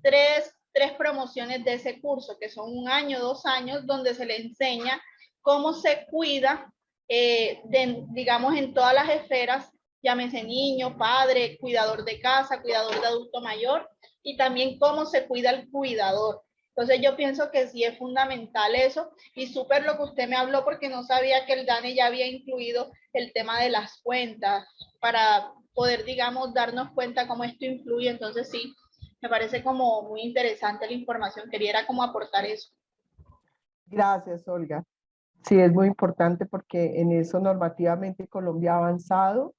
tres promociones de ese curso, que son 1 año, 2 años, donde se le enseña cómo se cuida, digamos, en todas las esferas, llámese niño, padre, cuidador de casa, cuidador de adulto mayor, y también cómo se cuida el cuidador. Entonces yo pienso que sí es fundamental eso, y súper lo que usted me habló, porque no sabía que el DANE ya había incluido el tema de las cuentas, para poder, digamos, darnos cuenta cómo esto influye. Entonces sí, me parece como muy interesante la información, quería como aportar eso. Gracias, Olga. Sí, es muy importante porque en eso normativamente Colombia ha avanzado.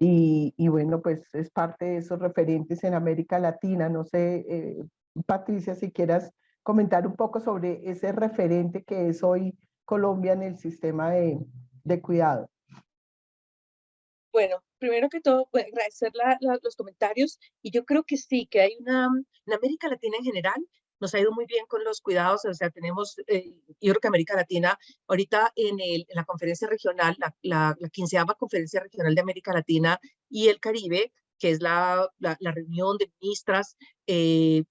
Y bueno, pues es parte de esos referentes en América Latina. No sé, Patricia, si quieras comentar un poco sobre ese referente que es hoy Colombia en el sistema de cuidado. Bueno, primero que todo, pues, agradecer los comentarios, y yo creo que sí, que hay en América Latina en general, nos ha ido muy bien con los cuidados. O sea, tenemos, yo creo que América Latina, ahorita en la conferencia regional, la 15ª conferencia regional de América Latina y el Caribe, que es la reunión de ministras que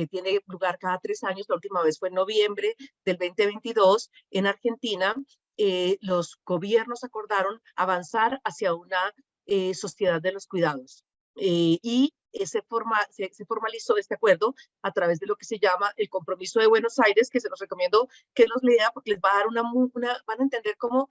tiene lugar cada 3 años. La última vez fue en noviembre del 2022 en Argentina. Los gobiernos acordaron avanzar hacia una sociedad de los cuidados. Y se formalizó este acuerdo a través de lo que se llama el Compromiso de Buenos Aires, que se los recomiendo que los lea porque les va a dar van a entender cómo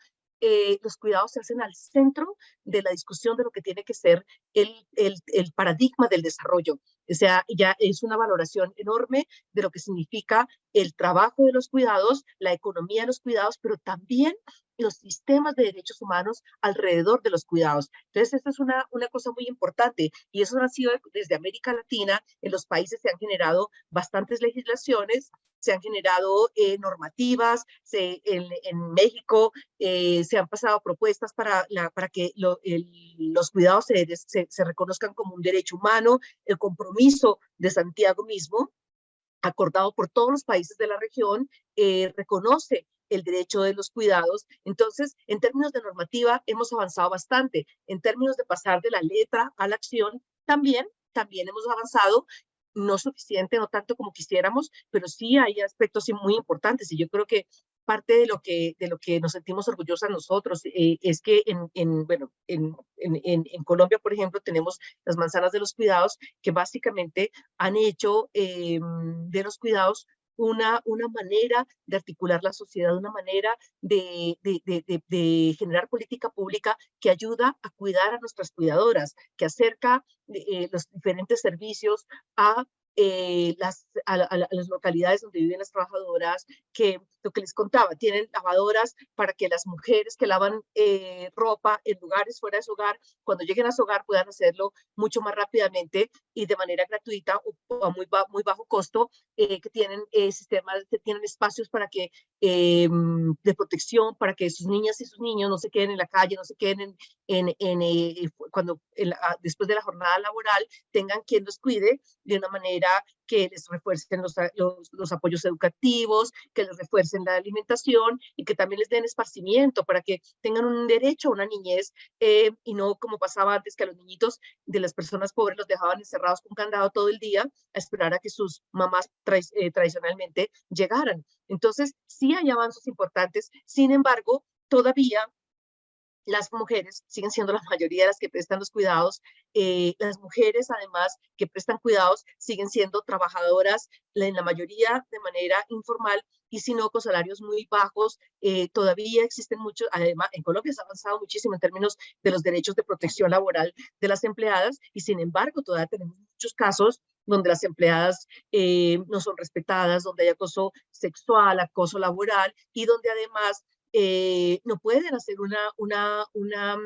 los cuidados se hacen al centro de la discusión de lo que tiene que ser el paradigma del desarrollo. O sea, ya es una valoración enorme de lo que significa el trabajo de los cuidados, la economía de los cuidados, pero también los sistemas de derechos humanos alrededor de los cuidados. Entonces, esta es una cosa muy importante y eso ha sido desde América Latina. En los países se han generado bastantes legislaciones, se han generado normativas, en México se han pasado propuestas para que los cuidados se reconozcan como un derecho humano. El compromiso de Santiago mismo, acordado por todos los países de la región, reconoce el derecho de los cuidados. Entonces, en términos de normativa, hemos avanzado bastante. En términos de pasar de la letra a la acción, también hemos avanzado, no suficiente, no tanto como quisiéramos, pero sí hay aspectos sí muy importantes. Y yo creo que parte de lo que nos sentimos orgullosas nosotros es que en Colombia, por ejemplo, tenemos las manzanas de los cuidados que básicamente han hecho de los cuidados una manera de articular la sociedad, una manera de generar política pública que ayuda a cuidar a nuestras cuidadoras, que acerca los diferentes servicios a las localidades donde viven las trabajadoras, que lo que les contaba, tienen lavadoras para que las mujeres que lavan ropa en lugares fuera de su hogar, cuando lleguen a su hogar puedan hacerlo mucho más rápidamente y de manera gratuita o a muy bajo costo, que tienen sistemas, que tienen espacios para que de protección, para que sus niñas y sus niños no se queden en la calle, no se queden después de la jornada laboral, tengan quien los cuide de una manera que les refuercen los apoyos educativos, que les refuercen la alimentación y que también les den esparcimiento para que tengan un derecho a una niñez y no como pasaba antes, que a los niñitos de las personas pobres los dejaban encerrados con candado todo el día a esperar a que sus mamás tradicionalmente llegaran. Entonces, sí hay avances importantes, sin embargo, todavía las mujeres siguen siendo la mayoría de las que prestan los cuidados. Las mujeres, además, que prestan cuidados, siguen siendo trabajadoras, en la mayoría de manera informal y si no con salarios muy bajos. Todavía existen muchos, además, en Colombia se ha avanzado muchísimo en términos de los derechos de protección laboral de las empleadas y sin embargo todavía tenemos muchos casos donde las empleadas no son respetadas, donde hay acoso sexual, acoso laboral y donde además no pueden hacer una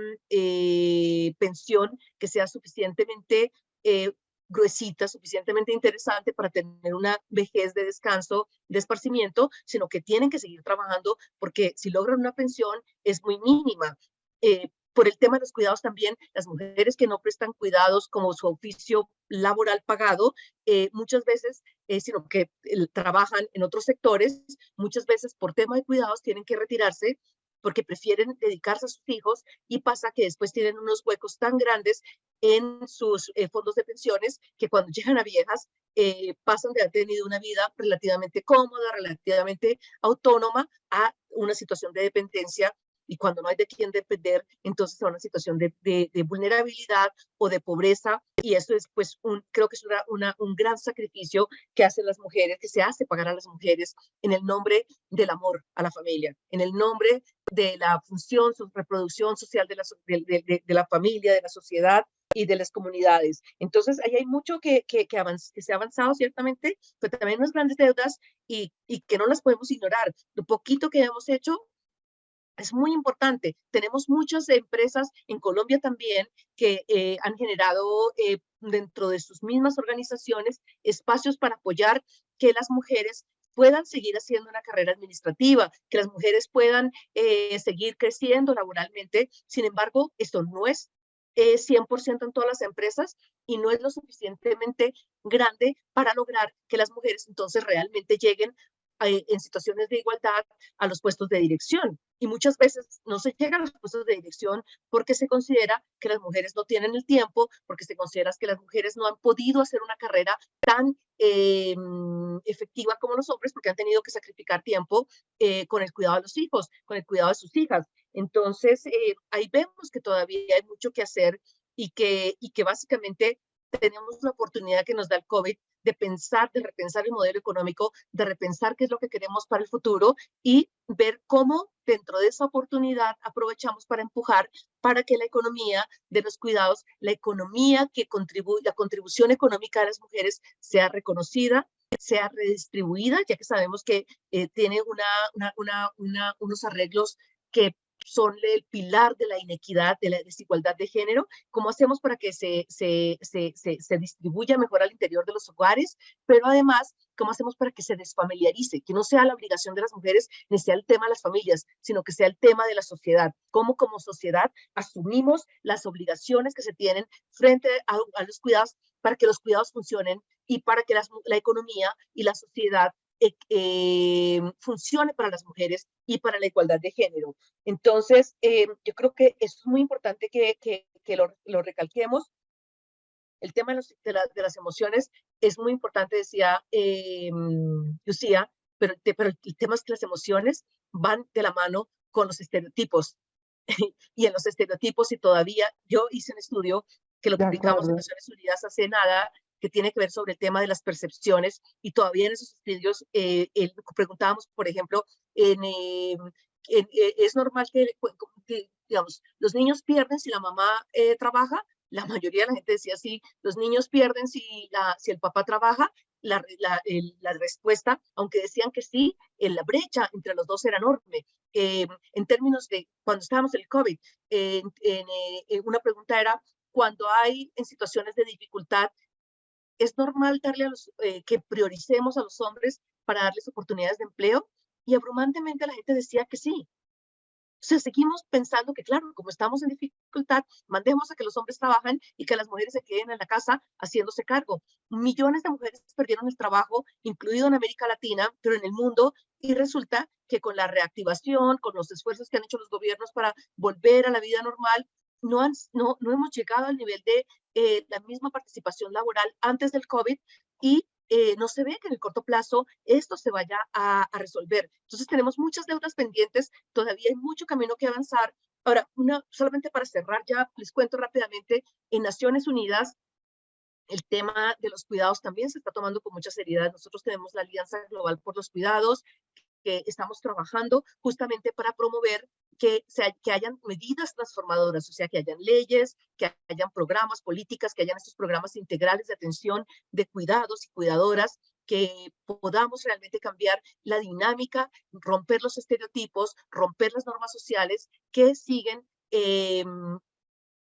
pensión que sea suficientemente gruesita, suficientemente interesante para tener una vejez de descanso, de esparcimiento, sino que tienen que seguir trabajando porque si logran una pensión es muy mínima. Por el tema de los cuidados también, las mujeres que no prestan cuidados como su oficio laboral pagado, muchas veces, sino que trabajan en otros sectores, muchas veces por tema de cuidados tienen que retirarse porque prefieren dedicarse a sus hijos y pasa que después tienen unos huecos tan grandes en sus fondos de pensiones que cuando llegan a viejas pasan de haber tenido una vida relativamente cómoda, relativamente autónoma a una situación de dependencia y cuando no hay de quién depender, entonces a una situación de vulnerabilidad o de pobreza y eso es pues creo que es un gran sacrificio que hacen las mujeres, que se hace pagar a las mujeres en el nombre del amor a la familia, en el nombre de la función, su reproducción social de la familia, de la sociedad y de las comunidades. Entonces, ahí hay mucho que se ha avanzado ciertamente, pero también unas grandes deudas y que no las podemos ignorar. Lo poquito que hemos hecho es muy importante. Tenemos muchas empresas en Colombia también que han generado dentro de sus mismas organizaciones espacios para apoyar que las mujeres puedan seguir haciendo una carrera administrativa, que las mujeres puedan seguir creciendo laboralmente. Sin embargo, esto no es 100% en todas las empresas y no es lo suficientemente grande para lograr que las mujeres entonces realmente lleguen en situaciones de igualdad a los puestos de dirección. Y muchas veces no se llega a los puestos de dirección porque se considera que las mujeres no tienen el tiempo, porque se considera que las mujeres no han podido hacer una carrera tan efectiva como los hombres, porque han tenido que sacrificar tiempo con el cuidado de los hijos, con el cuidado de sus hijas. Entonces, ahí vemos que todavía hay mucho que hacer y que básicamente tenemos la oportunidad que nos da el COVID de pensar, de repensar el modelo económico, de repensar qué es lo que queremos para el futuro y ver cómo dentro de esa oportunidad aprovechamos para empujar para que la economía de los cuidados, la economía que contribuye, la contribución económica de las mujeres sea reconocida, sea redistribuida, ya que sabemos que tiene unos arreglos que son el pilar de la inequidad, de la desigualdad de género. ¿Cómo hacemos para que se distribuya mejor al interior de los hogares? Pero además, ¿cómo hacemos para que se desfamiliarice? Que no sea la obligación de las mujeres, ni sea el tema de las familias, sino que sea el tema de la sociedad. ¿Cómo como sociedad asumimos las obligaciones que se tienen frente a los cuidados para que los cuidados funcionen y para que la economía y la sociedad funcione para las mujeres y para la igualdad de género? Entonces, yo creo que es muy importante que lo recalquemos. El tema de las emociones es muy importante, decía Lucía, pero el tema es que las emociones van de la mano con los estereotipos. Y en los estereotipos, y todavía yo hice un estudio que lo publicamos en Naciones Unidas hace nada, que tiene que ver sobre el tema de las percepciones, y todavía en esos estudios preguntábamos, por ejemplo, ¿es normal que, digamos, los niños pierden si la mamá trabaja? La mayoría de la gente decía sí, los niños pierden si el papá trabaja. La respuesta, aunque decían que sí, la brecha entre los dos era enorme. En términos de cuando estábamos en el COVID, una pregunta era, cuando hay en situaciones de dificultad, ¿es normal que prioricemos a los hombres para darles oportunidades de empleo? Y abrumantemente la gente decía que sí. O sea, seguimos pensando que, claro, como estamos en dificultad, mandemos a que los hombres trabajen y que las mujeres se queden en la casa haciéndose cargo. Millones de mujeres perdieron el trabajo, incluido en América Latina, pero en el mundo, y resulta que con la reactivación, con los esfuerzos que han hecho los gobiernos para volver a la vida normal, no hemos llegado al nivel de la misma participación laboral antes del COVID, y no se ve que en el corto plazo esto se vaya a resolver. Entonces tenemos muchas deudas pendientes, todavía hay mucho camino que avanzar. Ahora, solamente para cerrar, ya les cuento rápidamente, en Naciones Unidas el tema de los cuidados también se está tomando con mucha seriedad. Nosotros tenemos la Alianza Global por los Cuidados, que estamos trabajando justamente para promover que hayan medidas transformadoras, o sea, que hayan leyes, que hayan programas, políticas, que hayan estos programas integrales de atención de cuidados y cuidadoras, que podamos realmente cambiar la dinámica, romper los estereotipos, romper las normas sociales que siguen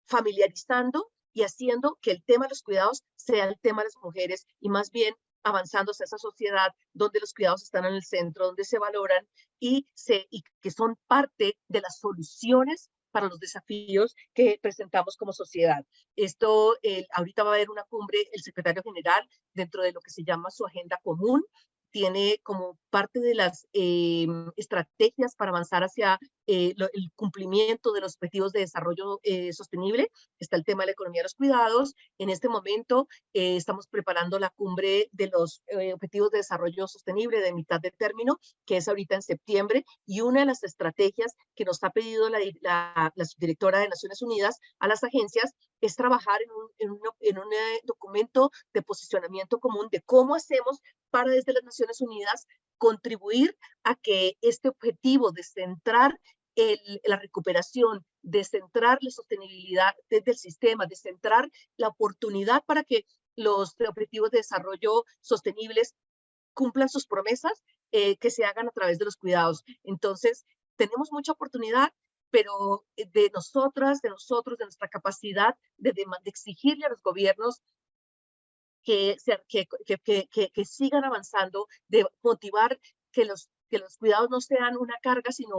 familiarizando y haciendo que el tema de los cuidados sea el tema de las mujeres, y más bien avanzando hacia esa sociedad donde los cuidados están en el centro, donde se valoran y que son parte de las soluciones para los desafíos que presentamos como sociedad. Esto, ahorita va a haber una cumbre, el secretario general, dentro de lo que se llama su agenda común, tiene como parte de las estrategias para avanzar hacia el cumplimiento de los objetivos de desarrollo sostenible. Está el tema de la economía de los cuidados. En este momento estamos preparando la cumbre de los objetivos de desarrollo sostenible de mitad de término, que es ahorita en septiembre, y una de las estrategias que nos ha pedido la subdirectora de Naciones Unidas a las agencias es trabajar en un documento de posicionamiento común de cómo hacemos para desde las Naciones Unidas contribuir a que este objetivo de centrar la recuperación, de centrar la sostenibilidad desde el sistema, de centrar la oportunidad para que los objetivos de desarrollo sostenibles cumplan sus promesas, que se hagan a través de los cuidados. Entonces, tenemos mucha oportunidad, pero de nosotros, de nuestra capacidad de exigirle a los gobiernos que sigan avanzando, de motivar que los cuidados no sean una carga, sino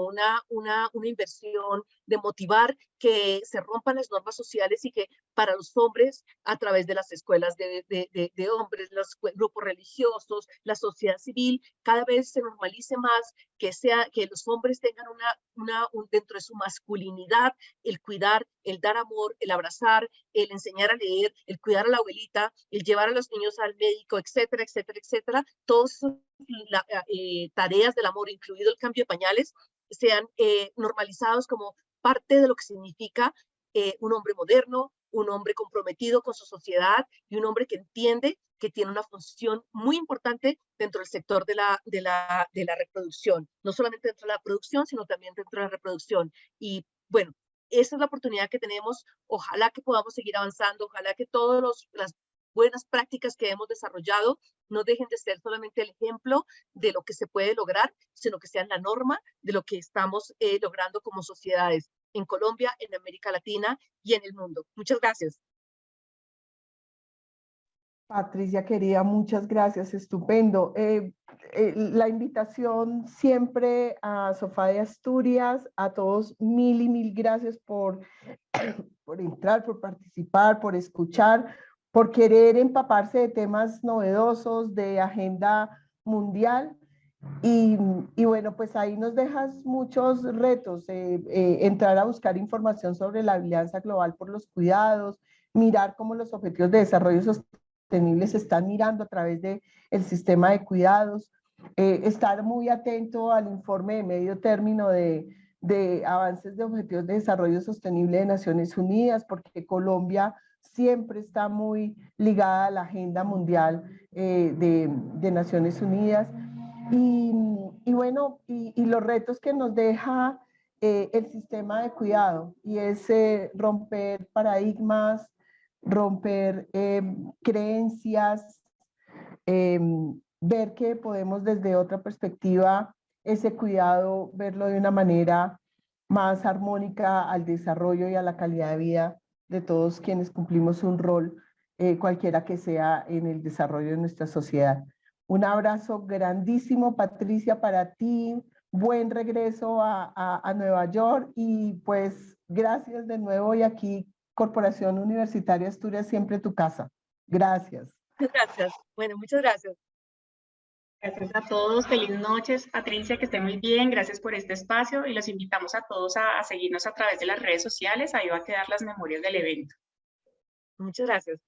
una inversión de motivar que se rompan las normas sociales y que para los hombres, a través de las escuelas de hombres, los grupos religiosos, la sociedad civil, cada vez se normalice más que los hombres tengan dentro de su masculinidad, el cuidar, el dar amor, el abrazar, el enseñar a leer, el cuidar a la abuelita, el llevar a los niños al médico, etcétera, etcétera, etcétera. Todas esas tareas del amor, incluido el cambio de pañales, sean normalizados como parte de lo que significa un hombre moderno, un hombre comprometido con su sociedad y un hombre que entiende que tiene una función muy importante dentro del sector de la reproducción, no solamente dentro de la producción, sino también dentro de la reproducción. Y bueno, esa es la oportunidad que tenemos. Ojalá que podamos seguir avanzando, ojalá que todas las buenas prácticas que hemos desarrollado no dejen de ser solamente el ejemplo de lo que se puede lograr, sino que sean la norma de lo que estamos logrando como sociedades en Colombia, en América Latina y en el mundo. Muchas gracias. Patricia, querida, muchas gracias, estupendo. La invitación siempre a Sofá de Asturias, a todos mil y mil gracias por entrar, por participar, por escuchar, por querer empaparse de temas novedosos, de agenda mundial. Y bueno, pues ahí nos dejas muchos retos, entrar a buscar información sobre la Alianza Global por los Cuidados, mirar cómo los objetivos de desarrollo sostenible se están mirando a través del sistema de cuidados, estar muy atento al informe de medio término de avances de objetivos de desarrollo sostenible de Naciones Unidas, porque Colombia siempre está muy ligada a la agenda mundial de Naciones Unidas. Y bueno, y los retos que nos deja el sistema de cuidado, y es romper paradigmas, romper creencias, ver que podemos desde otra perspectiva ese cuidado, verlo de una manera más armónica al desarrollo y a la calidad de vida de todos quienes cumplimos un rol, cualquiera que sea, en el desarrollo de nuestra sociedad. Un abrazo grandísimo, Patricia, para ti. Buen regreso a Nueva York y pues gracias de nuevo, y aquí Corporación Universitaria Asturias, siempre tu casa. Gracias. Muchas gracias. Bueno, muchas gracias. Gracias a todos, feliz noches. Patricia, que esté muy bien, gracias por este espacio y los invitamos a todos a seguirnos a través de las redes sociales, ahí va a quedar las memorias del evento. Muchas gracias.